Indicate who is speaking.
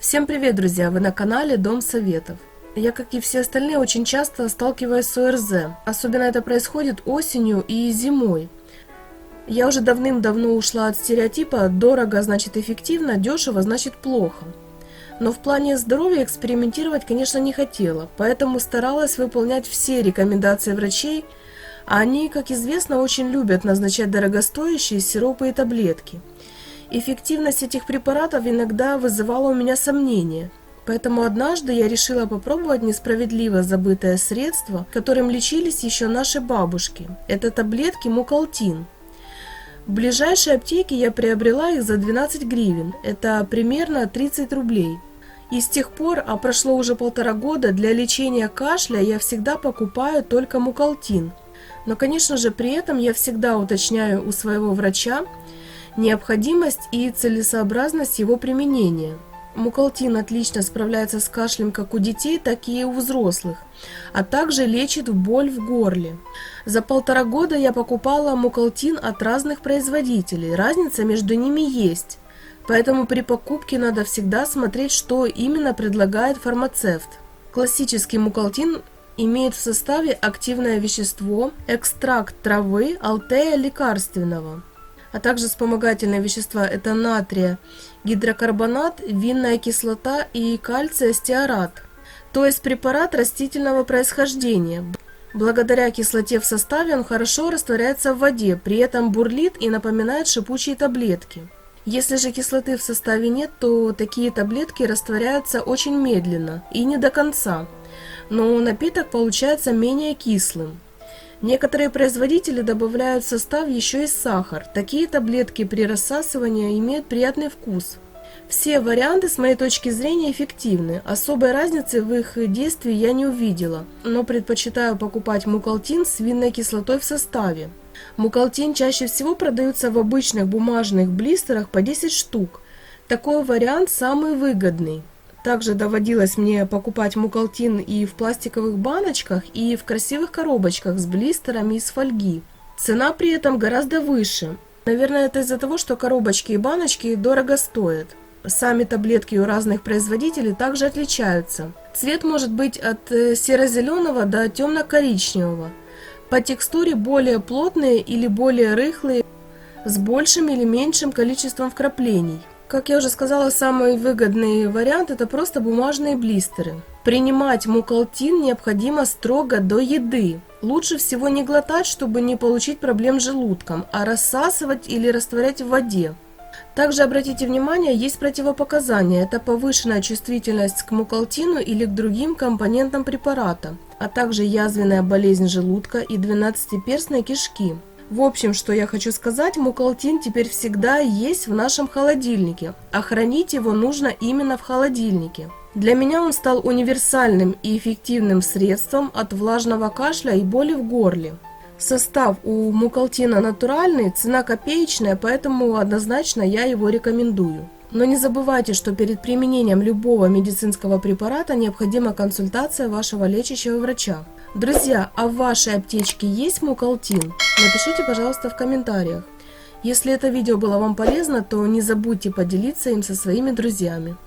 Speaker 1: Всем привет, друзья! Вы на канале Дом Советов. Я, как и все остальные, очень часто сталкиваюсь с ОРЗ. Особенно это происходит осенью и зимой. Я уже давным-давно ушла от стереотипа «дорого значит эффективно, дешево значит плохо». Но в плане здоровья экспериментировать, конечно, не хотела, поэтому старалась выполнять все рекомендации врачей, а они, как известно, очень любят назначать дорогостоящие сиропы и таблетки. Эффективность этих препаратов иногда вызывала у меня сомнения, поэтому однажды я решила попробовать несправедливо забытое средство, которым лечились еще наши бабушки. Это таблетки Мукалтин. В ближайшей аптеке я приобрела их за 12 гривен, это примерно 30 рублей. И с тех пор, а прошло уже 1,5 года, для лечения кашля я всегда покупаю только Мукалтин. Но, конечно же, при этом я всегда уточняю у своего врача необходимость и целесообразность его применения. Мукалтин отлично справляется с кашлем как у детей, так и у взрослых, а также лечит боль в горле. За 1,5 года я покупала Мукалтин от разных производителей, разница между ними есть. Поэтому при покупке надо всегда смотреть, что именно предлагает фармацевт. Классический Мукалтин имеет в составе активное вещество, экстракт травы Алтея лекарственного, а также вспомогательные вещества – это натрия, гидрокарбонат, винная кислота и кальция стеарат, то есть препарат растительного происхождения. Благодаря кислоте в составе он хорошо растворяется в воде, при этом бурлит и напоминает шипучие таблетки. Если же кислоты в составе нет, то такие таблетки растворяются очень медленно и не до конца, но напиток получается менее кислым. Некоторые производители добавляют в состав еще и сахар. Такие таблетки при рассасывании имеют приятный вкус. Все варианты, с моей точки зрения, эффективны. Особой разницы в их действии я не увидела, но предпочитаю покупать Мукалтин с винной кислотой в составе. Мукалтин чаще всего продается в обычных бумажных блистерах по 10 штук. Такой вариант самый выгодный. Также доводилось мне покупать Мукалтин и в пластиковых баночках, и в красивых коробочках с блистерами из фольги. Цена при этом гораздо выше. Наверное, это из-за того, что коробочки и баночки дорого стоят. Сами таблетки у разных производителей также отличаются. Цвет может быть от серо-зеленого до темно-коричневого. По текстуре более плотные или более рыхлые, с большим или меньшим количеством вкраплений. Как я уже сказала, самый выгодный вариант – это просто бумажные блистеры. Принимать Мукалтин необходимо строго до еды. Лучше всего не глотать, чтобы не получить проблем с желудком, а рассасывать или растворять в воде. Также обратите внимание, есть противопоказания. Это повышенная чувствительность к Мукалтину или к другим компонентам препарата, а также язвенная болезнь желудка и 12-перстной кишки. В общем, что я хочу сказать, Мукалтин теперь всегда есть в нашем холодильнике, а хранить его нужно именно в холодильнике. Для меня он стал универсальным и эффективным средством от влажного кашля и боли в горле. Состав у Мукалтина натуральный, цена копеечная, поэтому однозначно я его рекомендую. Но не забывайте, что перед применением любого медицинского препарата необходима консультация вашего лечащего врача. Друзья, а в вашей аптечке есть Мукалтин? Напишите, пожалуйста, в комментариях. Если это видео было вам полезно, то не забудьте поделиться им со своими друзьями.